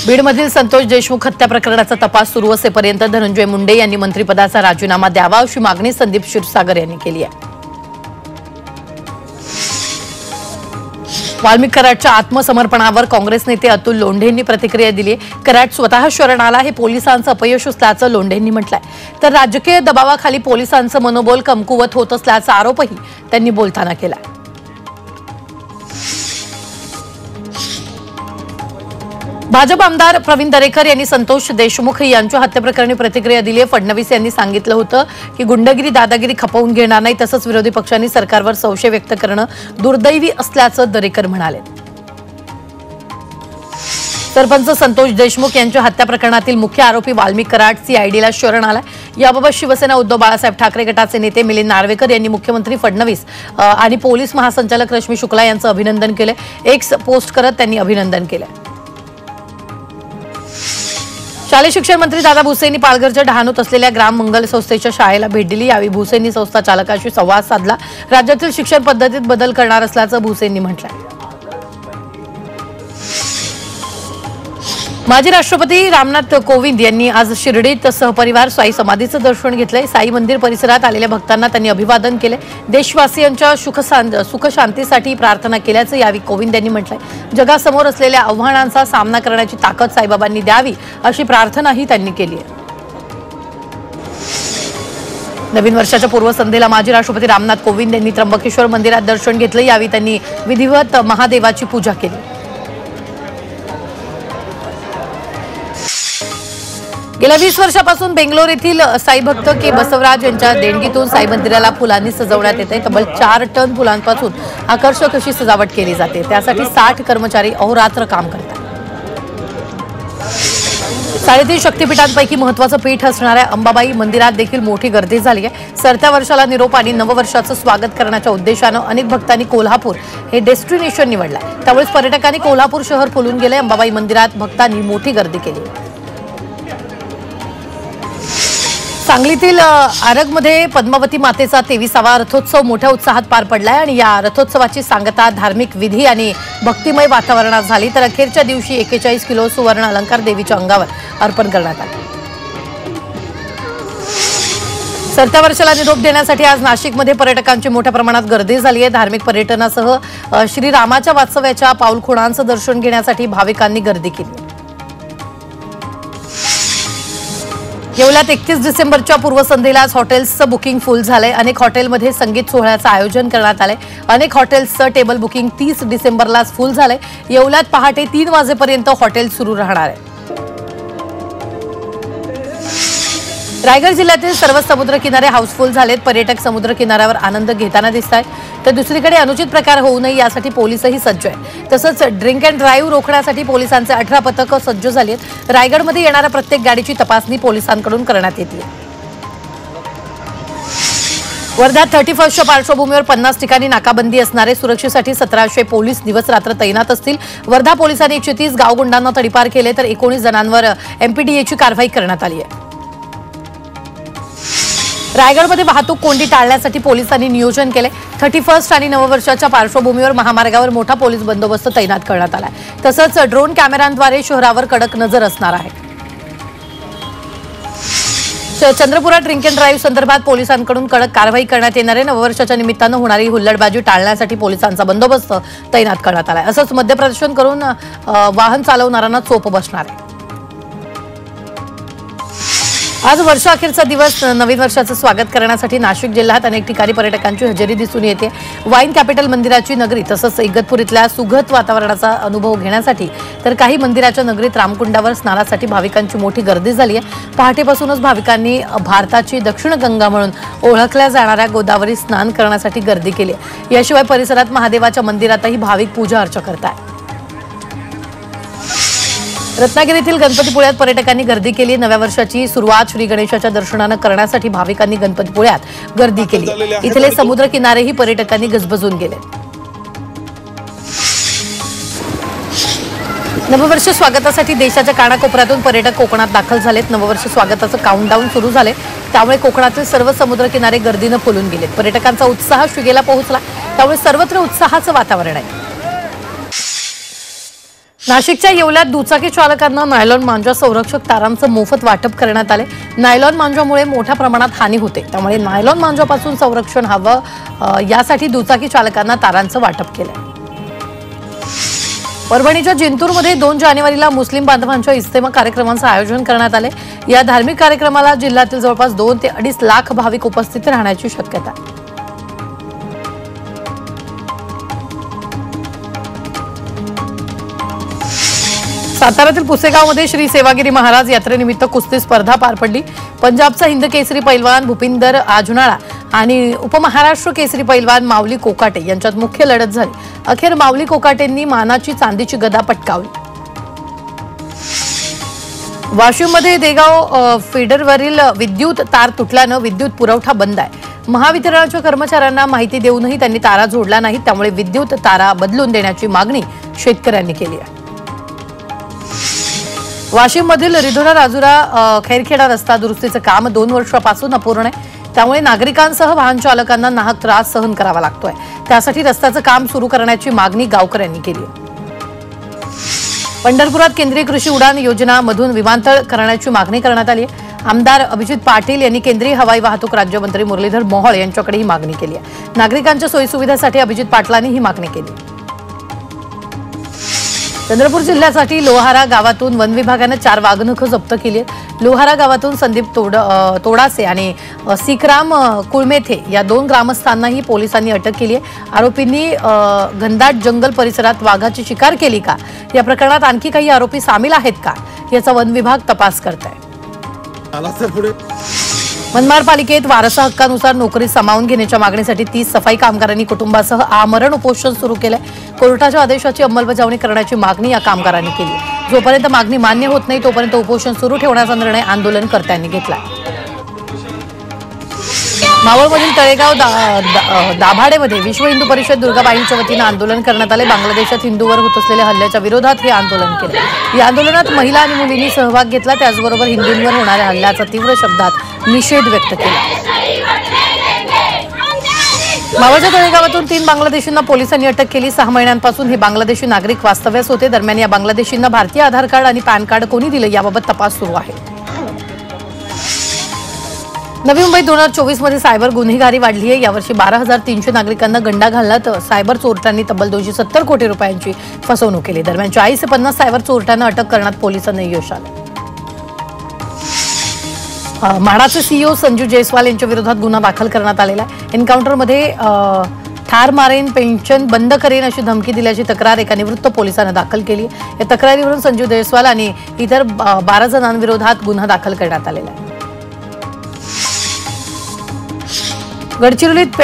बीडमधील संतोष देशमुख हत्या प्रकरणाचा तपास सुरू असेपर्यंत धनंजय मुंडे यांनी मंत्रिपदाचा राजीनामा द्यावा अशी मागणी संदीप क्षीरसागर यांनी केली आहे। वाल्मिक कराडच्या आत्मसमर्पणावर काँग्रेस नेते अतुल लोंढेंनी प्रतिक्रिया दिली आहे। कराड स्वतः शरण आला हे पोलिसांचं अपयश असल्याचं लोंढेंनी म्हटलंय, तर राजकीय दबावाखाली पोलिसांचं मनोबल कमकुवत होत असल्याचा आरोपही त्यांनी बोलताना केला। भाजप आमदार प्रवीण दरेकर यांनी संतोष देशमुख यांच्या हत्येप्रकरणी प्रतिक्रिया दिली आहे। फडणवीस यांनी सांगितलं होतं की गुंडगिरी दादागिरी खपवून घेणार नाही, तसंच विरोधी पक्षांनी सरकारवर संशय व्यक्त करणं दुर्दैवी असल्याचं दरेकर म्हणाले। सरपंच संतोष देशमुख यांच्या हत्या प्रकरणातील मुख्य आरोपी वाल्मिक कराड सीआयडीला शरण आलाय। याबाबत शिवसेना उद्धव बाळासाहेब ठाकरे गटाचे नेते मिलिंद नार्वेकर यांनी मुख्यमंत्री फडणवीस आणि पोलीस महासंचालक रश्मी शुक्ला यांचं अभिनंदन केले। एक्स पोस्ट करत त्यांनी अभिनंदन केले। शालेय शिक्षण मंत्री दादा भुसेंनी पालघरच्या डहाणूत असलेल्या ग्राम मंगल संस्थेच्या शाळेला भेट दिली। यावेळी भुसेंनी संस्था चालकाशी संवाद साधला। राज्यातील शिक्षण पद्धतीत बदल करणार असल्याचं भुसेंनी म्हटलंय। माजी राष्ट्रपती रामनाथ कोविंद यांनी आज शिर्डीत सहपरिवार साई समाधीचं दर्शन घेतलंय। साई मंदिर परिसरात आलेल्या भक्तांना त्यांनी अभिवादन केले। देशवासियांच्या सुख शांतीसाठी प्रार्थना केल्याचं यावेळी कोविंद यांनी म्हटलंय। जगासमोर असलेल्या आव्हानांचा सामना करण्याची ताकद साईबाबांनी द्यावी अशी प्रार्थनाही त्यांनी केली आहे। नवीन वर्षाच्या पूर्वसंध्येला माजी राष्ट्रपती रामनाथ कोविंद यांनी त्र्यंबकेश्वर मंदिरात दर्शन घेतलं। यावेळी त्यांनी विधिवत महादेवाची पूजा केली। गेल्या 20 वर्षापासून बेंगलोर येथील साई भक्त के बसवराज यांच्या देणगीतून साई मंदिराला फुलांनी सजवण्यात येते। तब्बल 4 टन फुलांपासून आकर्षक अशी सजावट केली जाते। त्यासाठी 60 कर्मचारी अहोरात्र काम करतात। 3.5 शक्तिपीठांपैकी महत्त्वाचं पीठ असणाऱ्या अंबाबाई मंदिरात देखील मोठी गर्दी झाली आहे। सरत्या वर्षाला निरोप आणि नववर्षाचं स्वागत करण्याच्या उद्देशानं अनेक भक्तांनी कोल्हापूर हे डेस्टिनेशन निवडलंय। त्यामुळे पर्यटकांनी कोल्हापूर शहर फुलून गेले। अंबाबाई मंदिरात भक्तांनी मोठी गर्दी केली। सांगलीतील आरगमध्ये पद्मावती मातेचा 23वा रथोत्सव मोठ्या उत्साहात पार पडलाय आणि या रथोत्सवाची सांगता धार्मिक विधी आणि भक्तिमय वातावरणात झाली। तर अखेरच्या दिवशी 41 किलो सुवर्ण अलंकार देवीच्या अंगावर अर्पण करण्यात आले। सरत्या वर्षाला निरोप देण्यासाठी आज नाशिकमध्ये पर्यटकांची मोठ्या प्रमाणात गर्दी झाली आहे। धार्मिक पर्यटनासह श्रीरामाच्या वास्तव्याच्या पाऊलखुणांचं दर्शन घेण्यासाठी भाविकांनी गर्दी केली। येवल्यात 31 डिसेंबरच्या पूर्वसंध्येला हॉटेल्सचं बुकिंग फुल झालंय। अनेक हॉटेलमध्ये संगीत सोहळ्याचं आयोजन करण्यात आलंय। अनेक हॉटेल्सचं टेबल बुकिंग 30 डिसेंबरलाच फुल झालंय। येवल्यात पहाटे 3 वाजेपर्यंत हॉटेल सुरू राहणार आहे। रायगड जिल्ह्यातील सर्व समुद्रकिनारे हाऊसफुल झालेत। पर्यटक समुद्र किनाऱ्यावर आनंद घेताना दिसतायत, तर दुसरीकडे अनुचित प्रकार होऊ नये यासाठी पोलिसही सज्ज आहेत। तसंच ड्रिंक अँड ड्राईव्ह रोखण्यासाठी पोलिसांचे 18 पथकं सज्ज झाली आहेत। रायगडमध्ये येणाऱ्या प्रत्येक गाडीची तपासणी पोलिसांकडून करण्यात येते। वर्ध्यात 31च्या पार्श्वभूमीवर 50 ठिकाणी नाकाबंदी असणारे सुरक्षेसाठी 1700 पोलीस दिवस रात्र तैनात असतील। वर्धा पोलिसांनी 130 गावगुंडांना तडीपार केले, तर 19 जणांवर एमपीडीएची कारवाई करण्यात आली आहे। रायगडमध्ये वाहतूक कोंडी टाळण्यासाठी पोलिसांनी नियोजन केले। 31 आणि नववर्षाच्या पार्श्वभूमीवर महामार्गावर मोठा पोलीस बंदोबस्त तैनात करण्यात आलाय। तसंच ड्रोन कॅमेऱ्यांद्वारे शहरावर कडक नजर असणार आहे। चंद्रपुरात ड्रिंक अँड ड्राईव्ह संदर्भात पोलिसांकडून कडक कारवाई करण्यात येणार आहे। नववर्षाच्या निमित्तानं होणारी हुल्लडबाजी टाळण्यासाठी पोलिसांचा बंदोबस्त तैनात करण्यात आलाय। असंच मद्यप्रदर्शन करून वाहन चालवणाऱ्यांना चोप बसणार आहे। आज वर्षाअखेरचा दिवस नवीन वर्षाचं स्वागत करण्यासाठी नाशिक जिल्ह्यात अनेक ठिकाणी पर्यटकांची हजेरी दिसून येते। वाईन कॅपिटल मंदिराची नगरी तसंच इगतपूर इथल्या सुखद वातावरणाचा अनुभव घेण्यासाठी तर काही मंदिराच्या नगरीत रामकुंडावर स्नानासाठी भाविकांची मोठी गर्दी झाली आहे। पहाटेपासूनच भाविकांनी भारताची दक्षिण गंगा म्हणून ओळखल्या जाणाऱ्या गोदावरी स्नान करण्यासाठी गर्दी केली आहे। याशिवाय परिसरात महादेवाच्या मंदिरातही भाविक पूजा अर्चा करतात। रत्नागिरीतील गणपतीपुळ्यात पर्यटकांनी गर्दी केली। नव्या वर्षाची सुरुवात श्री गणेशाच्या दर्शनानं करण्यासाठी भाविकांनी गणपतीपुळ्यात गर्दी केली। इथले समुद्र किनारेही पर्यटकांनी गजबजून गेले। नववर्ष स्वागतासाठी देशाच्या कानाकोपऱ्यातून पर्यटक कोकणात दाखल झालेत। नववर्ष स्वागताचं काउंटडाऊन सुरू झाले, त्यामुळे कोकणातील सर्व समुद्रकिनारे गर्दीनं फुलून गेलेत। पर्यटकांचा उत्साह शिगेला पोहोचला, त्यामुळे सर्वत्र उत्साहाचं वातावरण आहे। नाशिकच्या येवल्यात दुचाकी चालकांना नायलॉन मांजा संरक्षक तारांचं मोफत वाटप करण्यात आले। नायलॉन मांजामुळे मोठ्या प्रमाणात हानी होते, त्यामुळे नायलॉन मांजापासून संरक्षण हवं यासाठी दुचाकी चालकांना तारांचं वाटप केलंय। परभणीच्या जिंतूरमध्ये 2 जानेवारीला मुस्लिम बांधवांच्या इस्तेमा कार्यक्रमांचं आयोजन करण्यात आले। या धार्मिक कार्यक्रमाला जिल्ह्यातील जवळपास 2 ते 2.5 लाख भाविक उपस्थित राहण्याची शक्यता आहे। साताऱ्यातील पुसेगावमध्ये श्री सेवागिरी महाराज यात्रेनिमित्त कुस्ती स्पर्धा पार पडली। पंजाबचा हिंद केसरी पैलवान भूपिंदर आजुनाळा आणि उपमहाराष्ट्र केसरी पैलवान माऊली कोकाटे यांच्यात मुख्य लढत झाली। अखेर माऊली कोकाटेंनी मानाची चांदीची गदा पटकावली। वाशिममध्ये देगाव फीडरवरील विद्युत तार तुटल्यानं विद्युत पुरवठा बंद आहे। महावितरणाच्या कर्मचाऱ्यांना माहिती देऊनही त्यांनी तारा जोडल्या नाहीत, त्यामुळे विद्युत तारा बदलून देण्याची मागणी शेतकऱ्यांनी केली आहे। वाशिममधील रिधोरा राजुरा खैरखेडा रस्ता दुरुस्तीचं काम 2 वर्षापासून अपूर्ण आहे, त्यामुळे नागरिकांसह वाहन चालकांना नाहक त्रास सहन करावा लागतोय। त्यासाठी रस्त्याचं काम सुरू करण्याची मागणी गावकऱ्यांनी केली आहे। पंढरपुरात केंद्रीय कृषी उडान योजनामधून विमानतळ करण्याची मागणी करण्यात आली आहे। आमदार अभिजित पाटील यांनी केंद्रीय हवाई वाहतूक राज्यमंत्री मुरलीधर मोहोळ यांच्याकडे ही मागणी केली आहे। नागरिकांच्या सोयीसुविधेसाठी अभिजित पाटलांनी ही मागणी केली। चंद्रपूर जिल्ह्यासाठी लोहारा गावातून वन विभागाने 4 वाघनखं जप्त केली आहेत। लोहारा गावातून संदीप तोडासे आणि सिकराम कुळमेथे या 2 ग्रामस्थांनाही पोलिसांनी अटक केली आहे। आरोपींनी घनदाट जंगल परिसरात वाघाची शिकार केली का, या प्रकरणात आणखी काही आरोपी सामील आहेत का, याचा वन विभाग तपास करत आहे। मनमाड पालिकेत वारसा हक्कानुसार नोकरी सामावून घेण्याच्या मागणीसाठी 30 सफाई कामगारांनी कुटुंबासह आमरण उपोषण सुरू केलंय। कोर्टाच्या आदेशाची अंमलबजावणी करण्याची मागणी या कामगारांनी केली। जोपर्यंत मागणी मान्य होत नाही तोपर्यंत उपोषण सुरू ठेवण्याचा निर्णय आंदोलनकर्त्यांनी घेतला। मावळमधील तळेगाव दाभाडेमध्ये विश्व हिंदू परिषद दुर्गाबाईंच्या वतीनं आंदोलन करण्यात आले। बांगलादेशात हिंदूवर होत असलेल्या हल्ल्याच्या विरोधात हे आंदोलन केले। या आंदोलनात महिला आणि मुलींनी सहभाग घेतला, त्याचबरोबर हिंदूंवर होणाऱ्या हल्ल्याचा तीव्र शब्दात निषेध व्यक्त केला। मावळच्या तळेगावातून 3 बांगलादेशींना पोलिसांनी अटक केली। 6 महिन्यांपासून हे बांगलादेशी नागरिक वास्तव्यास होते। दरम्यान या बांगलादेशींना भारतीय आधार कार्ड आणि पॅन कार्ड कोणी दिलं याबाबत तपास सुरू आहे। नवी मुंबईत 2024 मध्ये सायबर गुन्हेगारी वाढली आहे। यावर्षी 12,300 नागरिकांना गंडा घालला तर सायबर चोरट्यांनी तब्बल 270 कोटी रुपयांची फसवणूक केली। दरम्यान 40 ते 50 सायबर चोरट्यांना अटक करण्यात पोलिसांना यश आलं। म्हाडाचे सीईओ संजू जयस्वाल यांच्या विरोधात गुन्हा दाखल करण्यात आलेला आहे। एन्काउंटरमध्ये ठार मारेन, पेन्शन बंद करेन अशी धमकी दिल्याची तक्रार एका निवृत्त पोलिसानं दाखल केली। या तक्रारीवरून संजू जयस्वाल आणि इतर 12 जणांविरोधात गुन्हा दाखल करण्यात आलेला आहे। गडचिरोलीत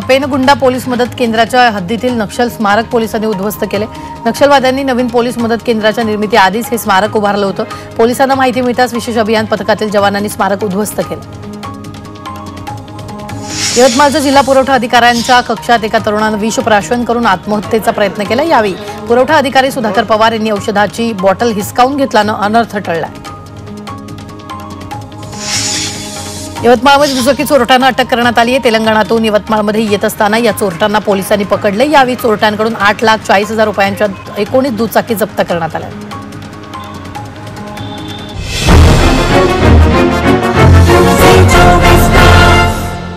पेनगुंडा पोलीस मदत केंद्राच्या हद्दीतील नक्षल स्मारक पोलिसांनी उद्ध्वस्त केले। नक्षलवाद्यांनी नवीन पोलीस मदत केंद्राच्या निर्मितीआधीच हे स्मारक उभारलं होतं। पोलिसांना माहिती मिळताच विशेष अभियान पथकातील जवानांनी स्मारक उद्ध्वस्त केलं। यवतमाळच्या जिल्हा पुरवठा अधिकाऱ्यांच्या कक्षात एका तरुणानं विष प्राशन करून आत्महत्येचा प्रयत्न केला। यावेळी पुरवठा अधिकारी सुधाकर पवार यांनी औषधाची बॉटल हिसकावून घेतल्यानं अनर्थ टळला। यवतमाळमध्ये दुचाकी चोरट्यांना अटक करण्यात आली आहे। तेलंगणातून यवतमाळमध्ये येत असताना या चोरट्यांना पोलिसांनी पकडले। यावेळी चोरट्यांकडून 8,40,000 रुपयांच्या 19 दुचाकी जप्त करण्यात आल्या।